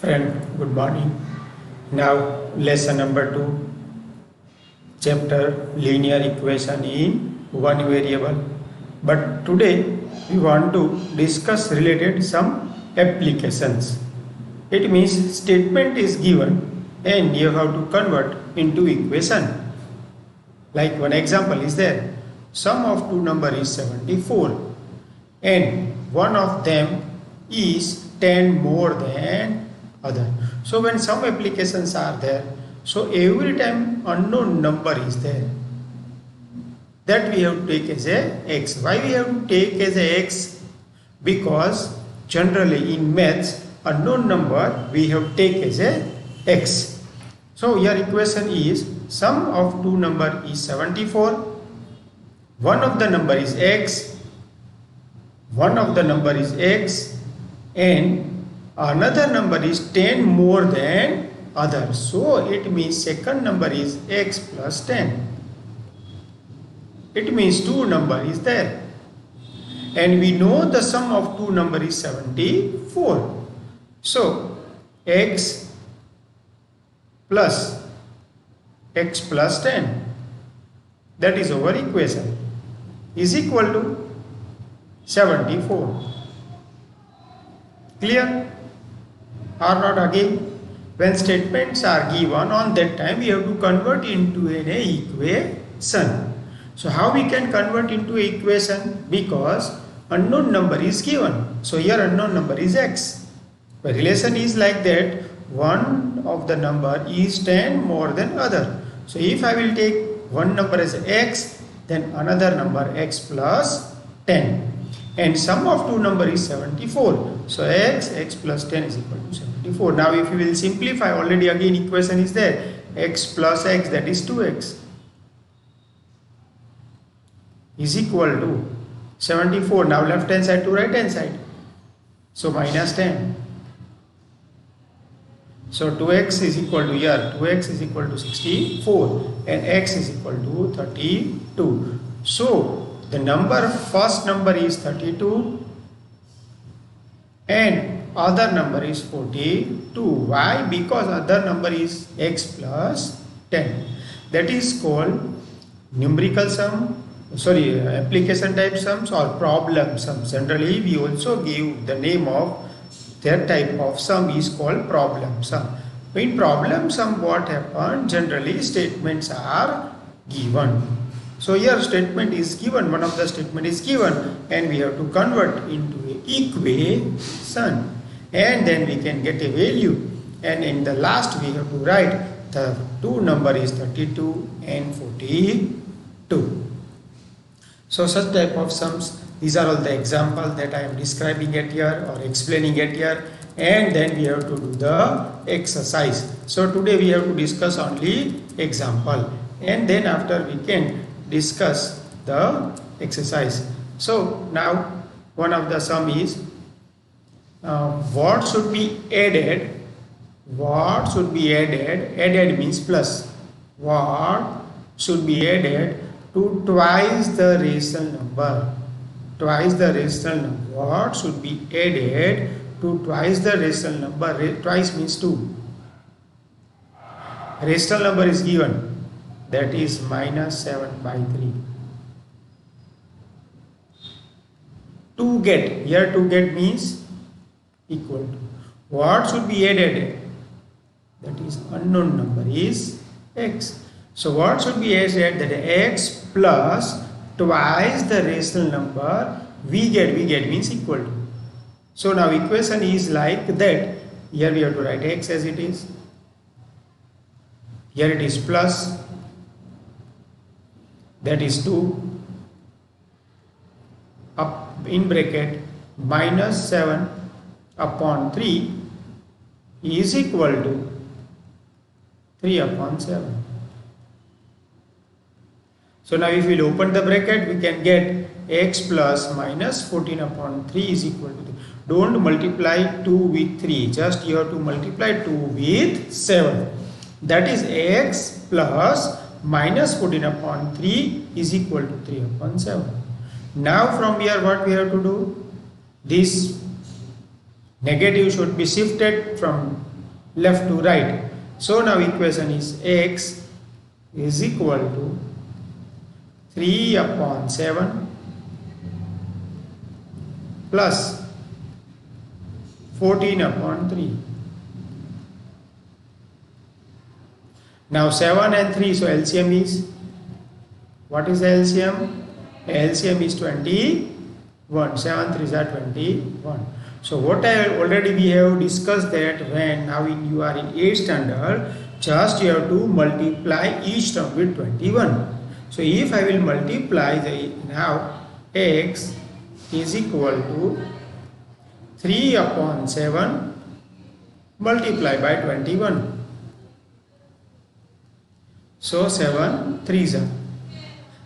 Friend, good morning. Now, lesson number 2, chapter linear equation in one variable. But today we want to discuss related some applications. It means statement is given and you have to convert into equation. Like one example is there. Sum of two number is 74 and one of them is 10 more than other. So when some applications are there, so every time unknown number is there, that we have to take as a x. Why we have to take as a x? Because generally in maths, unknown number we have take as a x. So your equation is sum of two number is 74. One of the number is x. One of the number is x and another number is 10 more than other. So it means second number is x plus 10. It means two number is there. And we know the sum of two number is 74. So x plus 10, that is our equation, is equal to 74. Clear or not? Again, when statements are given, on that time we have to convert into an equation. So how we can convert into equation? Because unknown number is given. So here unknown number is x. The relation is like that. One of the number is 10 more than other. So if I will take one number as x, then another number x plus 10. And sum of two number is 74. So x plus 10 is equal to 74. Now if you will simplify, already again equation is there. X plus x, that is 2x, is equal to 74. Now left hand side to right hand side. So minus 10. So 2x is equal to here. 2x is equal to 64 and x is equal to 32. So the number, first number is 32 and other number is 42. Why? Because other number is x plus 10. That is called numerical sum, application type sums or problem sums. Generally, we also give the name of that type of sum is called problem sum. In problem sum, what happens? Generally, statements are given. So here statement is given, one of the statement is given and we have to convert into an equation and then we can get a value, and in the last we have to write the two number is 32 and 42. So such type of sums, these are all the examples that I am describing at here or explaining at here, and then we have to do the exercise. So today we have to discuss only example and then after we can discuss the exercise. So now one of the sum is what should be added. What should be added? Added means plus. What should be added to twice the rational number? Twice the rational number. What should be added to twice the rational number? Twice means 2. Rational number is given, that is minus 7 by 3. To get, here to get means equal to. What should be added? That is unknown number is x. So what should be added? That x plus twice the rational number we get means equal to. So now equation is like that. Here we have to write x as it is. Here it is plus, that is 2, up in bracket minus 7 upon 3 is equal to 3 upon 7. So now if we will open the bracket, we can get x plus minus 14 upon 3 is equal to 3. Don't multiply 2 with 3, just you have to multiply 2 with 7. That is x plus minus 14 upon 3 is equal to 3 upon 7. Now from here what we have to do? This negative should be shifted from left to right. So now equation is x is equal to 3 upon 7 plus 14 upon 3. Now 7 and 3, so LCM is, what is the LCM? LCM is 21. 7 3s are 21. So what I already we have discussed that when now you are in 8th standard, just you have to multiply each term with 21. So if I will multiply now x is equal to 3 upon 7 multiply by 21. So 7 3s are.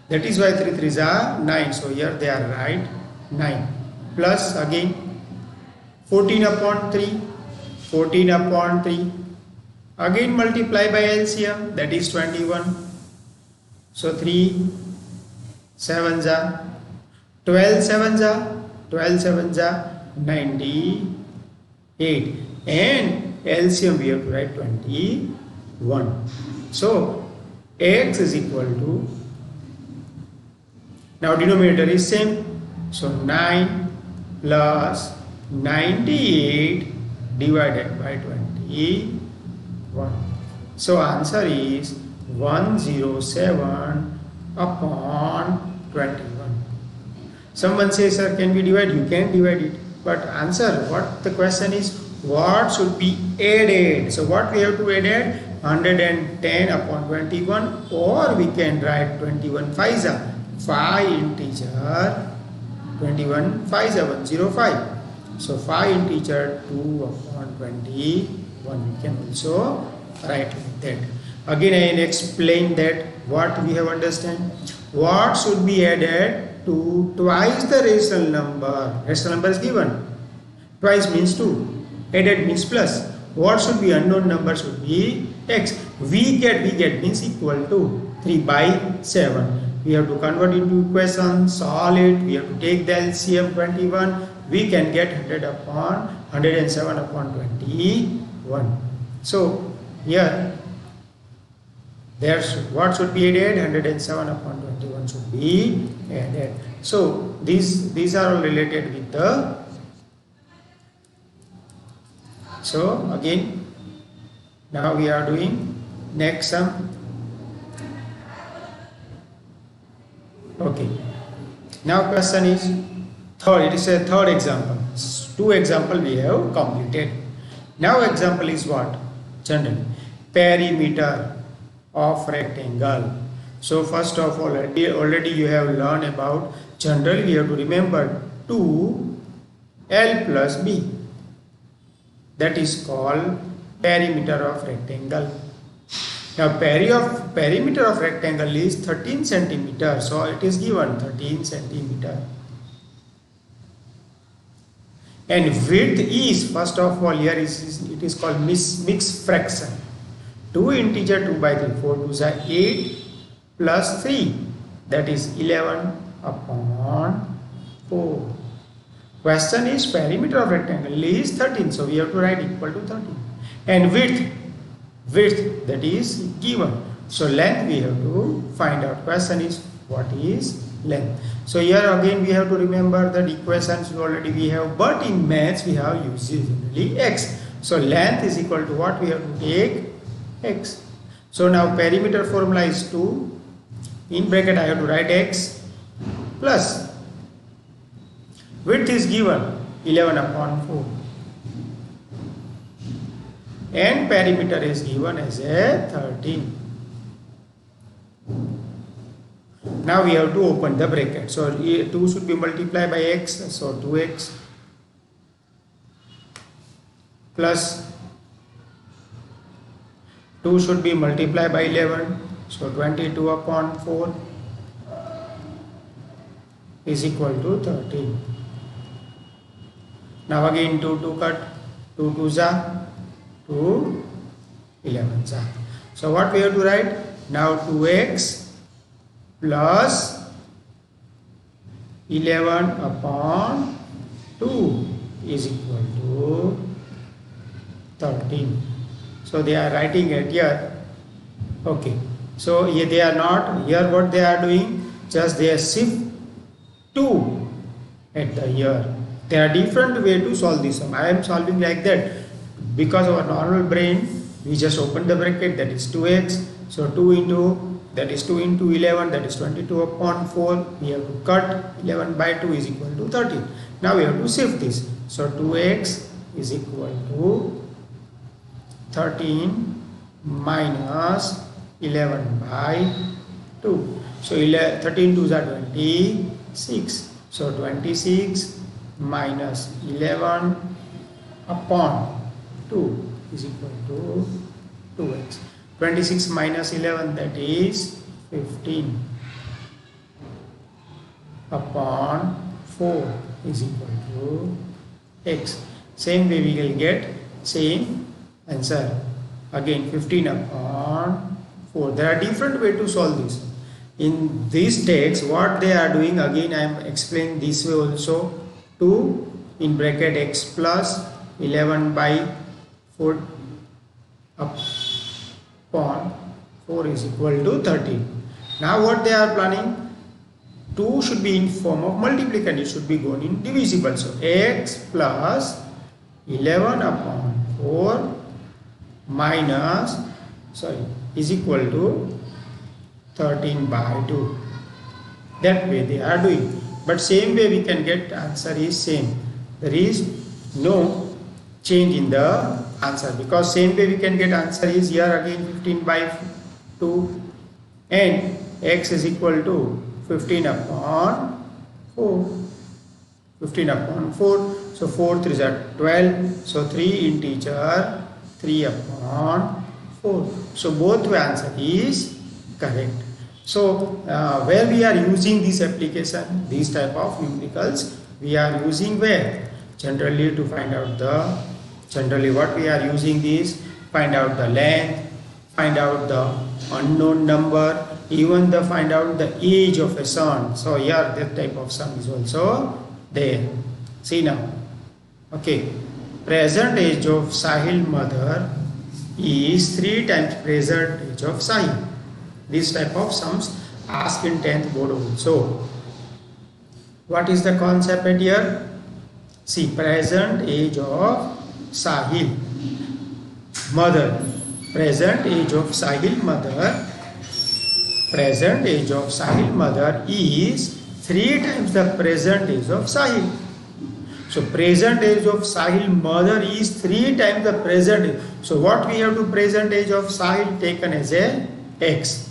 That is why 3 3s are 9. So here they are right, 9. Plus again 14 upon 3. 14 upon 3. Again multiply by LCM, that is 21. So 3 7s are 12 7s are 12 7s are 98. And LCM we have to write 21. So x is equal to, now denominator is same, so 9 plus 98 divided by 21. So answer is 107 upon 21. Someone says, sir, can we divide? You can divide it, but answer, what the question is, what should be added? So what we have to add? 110 upon 21, or we can write 21 5s are 5 integer, 21 5s are 105. So 5 integer 2 upon 21, we can also write like that. Again I will explain that what we have understand. What should be added to twice the rational number? Rational number is given. Twice means 2. Added means plus. What should be unknown number? Should be x. We get means equal to 3 by 7. We have to convert into equation, solve it. We have to take the LCM 21. We can get 107 upon 21. So here what should be added? 107 upon 21 should be added. So these are all related with the. So again, now we are doing next sum. Okay. Now question is third. It is a third example. 2 example we have completed. Now example is what? Generally, perimeter of rectangle. So first of all, already you have learned about, generally we have to remember 2L plus B. That is called perimeter of rectangle. Now perimeter of rectangle is 13 centimeter. So it is given 13 centimeter. And width is, first of all, here it is called mixed fraction. 2 integer 2 by 3, 4 2s are 8 plus 3, that is 11 upon 4. Question is perimeter of rectangle is 13, so we have to write equal to 13. And width that is given. So length we have to find out. Question is what is length. So here again we have to remember that equations already we have, but in maths we have used generally x. So length is equal to what? We have to take x. So now perimeter formula is 2. In bracket I have to write x plus width is given 11 upon 4. And perimeter is given as a 13. Now we have to open the bracket. So 2 should be multiplied by x. So 2x plus 2 should be multiplied by 11. So 22 upon 4 is equal to 13. Now again 2 cut. 2 2s are 2 11s are. So what we have to write? Now 2x plus 11 upon 2 is equal to 13. So they are writing it here. Okay. So here they are not. Here what they are doing? Just they are shift 2 at the here. There are different way to solve this sum. I am solving like that because our normal brain, we just open the bracket, that is 2x. So 2 into, that is 2 into 11, that is 22 upon 4. We have to cut 11 by 2 is equal to 13. Now we have to shift this. So 2x is equal to 13 minus 11 by 2. So 13 2s are 26. So 26 minus 11 upon 2 is equal to 2x. 26 minus 11, that is 15 upon 4 is equal to x. Same way we will get same answer. Again 15 upon 4. There are different way to solve this. In this text, what they are doing, again I am explaining this way also. 2 in bracket x plus 11 by 4 upon 4 is equal to 13. Now what they are planning? 2 should be in form of multiplicand. It should be gone in divisible. So x plus 11 upon 4 minus is equal to 13 by 2. That way they are doing. But same way we can get answer is same. There is no change in the answer, because same way we can get answer is here again 15 by 2 and x is equal to 15 upon 4. 15 upon 4. So 4 3s are 12. So 3 integer 3 upon 4. So both way answer is correct. So where we are using this application, these type of numericals, we are using where? Generally to find out the, generally what we are using is find out the length, find out the unknown number, even the find out the age of a son. So here that type of sum is also there. See now. Okay. Present age of Sahil mother is 3 times present age of Sahil. This type of sums asked in 10th board also. What is the concept here? See, present age of Sahil mother. Present age of Sahil mother. Present age of Sahil mother is 3 times the present age of Sahil. So present age of Sahil mother is 3 times the present age. So what we have to present age of Sahil taken as a x.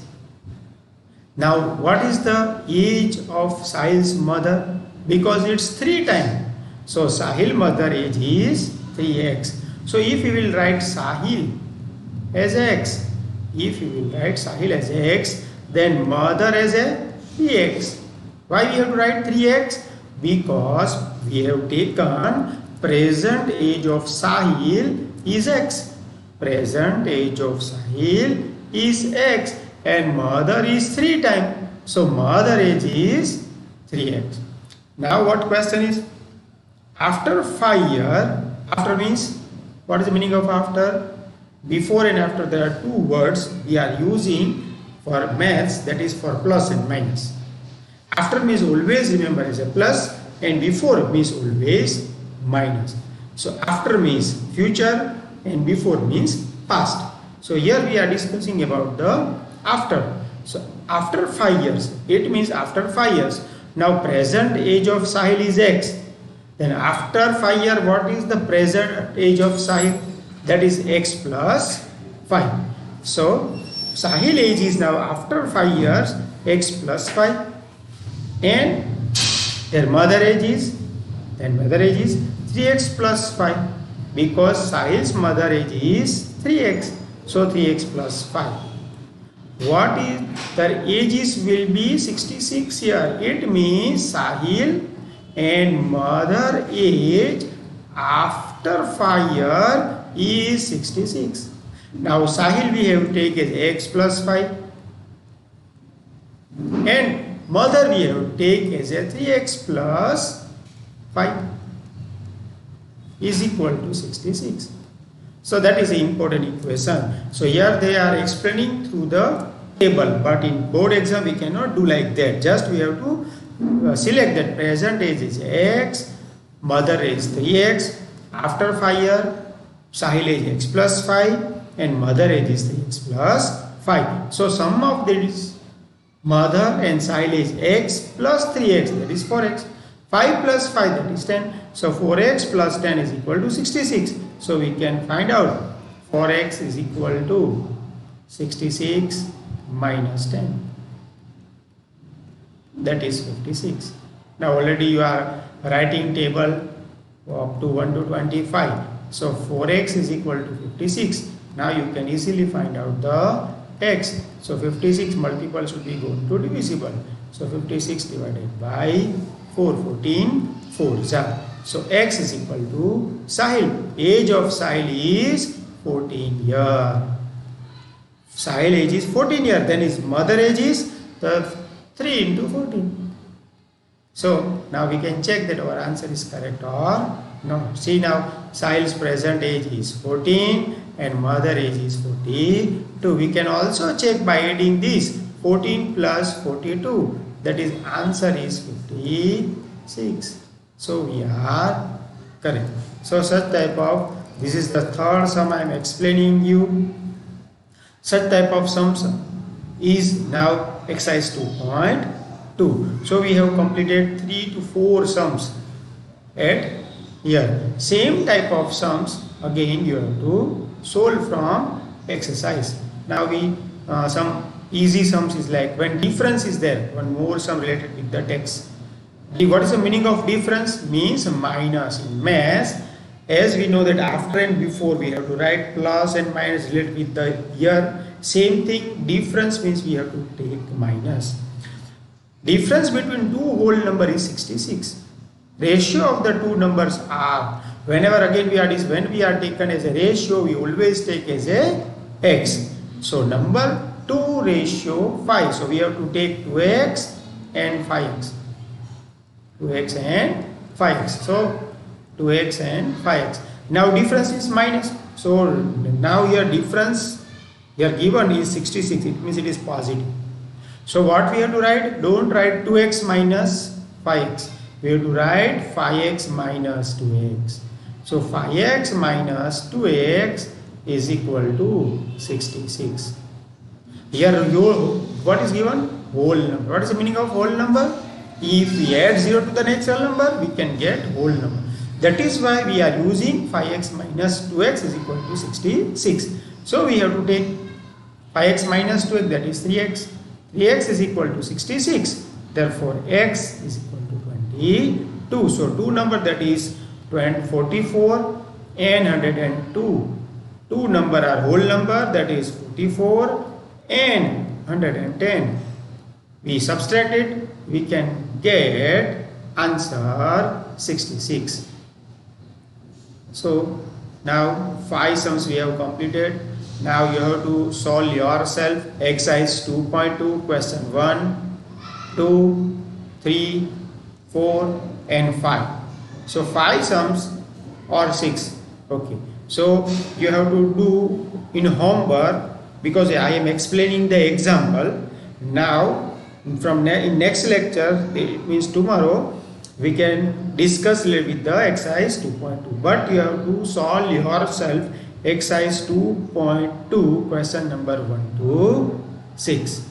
Now what is the age of Sahil's mother? Because it's 3 times. So Sahil mother age is 3x. So if we will write Sahil as x, if we will write Sahil as x, then mother as a 3x. Why we have to write 3x? Because we have taken present age of Sahil is x. Present age of Sahil is x and mother is 3 times. So mother age is 3x. Now what question is? After 5 years, after means, what is the meaning of after? Before and after there are 2 words we are using for maths, that is for plus and minus. After means always remember is a plus and before means always minus. So after means future and before means past. So here we are discussing about the after. So after 5 years, it means after 5 years. Now present age of Sahil is x. Then after 5 years, what is the present age of Sahil? That is x plus 5. So Sahil age is now after 5 years x plus 5. And their mother age is, then mother age is 3x plus 5, because Sahil's mother age is 3x. So 3x plus 5. What is their ages will be 66 years. It means Sahil and mother age after 5 years is 66. Now Sahil we have taken x plus 5 and mother we have take as a 3x plus 5 is equal to 66. So that is the important equation. So here they are explaining through the table, but in board exam we cannot do like that. Just we have to select that present age is x, mother is 3x, after 5 years Sahil age x plus 5 and mother age is 3x plus 5. So sum of this mother and Sahil age x plus 3x, that is 4x. 5 plus 5, that is 10. So 4x plus 10 is equal to 66. So we can find out 4x is equal to 66 minus 10. That is 56. Now already you are writing table up to 1 to 25. So 4x is equal to 56. Now you can easily find out the x. So 56 multiple should be going to divisible. So 56 divided by 4, 14, 4 ja. So x is equal to Sahil. Age of Sahil is 14 years. Sahil age is 14 years. Then his mother age is 3 into 14. So now we can check that our answer is correct or no. See now, Sahil's present age is 14 and mother age is 42. We can also check by adding this 14 plus 42. That is answer is 56. So we are correct. So such type of, this is the third sum I am explaining you. Such type of sums is now exercise 2.2. So we have completed 3 to 4 sums at here. Same type of sums again you have to solve from exercise. Now we some easy sums is like when difference is there, one more sum related with the text. What is the meaning of difference? Means minus. In maths, as we know that after and before we have to write plus and minus related with the year. Same thing, difference means we have to take minus. Difference between two whole number is 66. Ratio of the two numbers are, whenever again when we are taken as a ratio, we always take as a x. So number 2 ratio 5. So we have to take 2x and 5x. 2x and 5x. So 2x and 5x. Now difference is minus. So now your difference here given is 66. It means it is positive. So what we have to write? Don't write 2x minus 5x. We have to write 5x minus 2x. So 5x minus 2x is equal to 66. Here what is given? Whole number. What is the meaning of whole number? If we add 0 to the natural number, we can get whole number. That is why we are using 5x minus 2x is equal to 66. So we have to take 5x minus 2x, that is 3x. 3x is equal to 66. Therefore, x is equal to 22. So, two number that is 44 and 102. Two number are whole number, that is 44 and 110. We subtract it, we can get answer 66. So now 5 sums we have completed. Now you have to solve yourself exercise 2.2 question 1, 2, 3, 4 and 5. So 5 sums or 6. Okay. So you have to do in homework because I am explaining the example. Now from in next lecture, it means tomorrow, we can discuss with the exercise 2.2. But you have to solve yourself exercise 2.2 question number 1 to 6.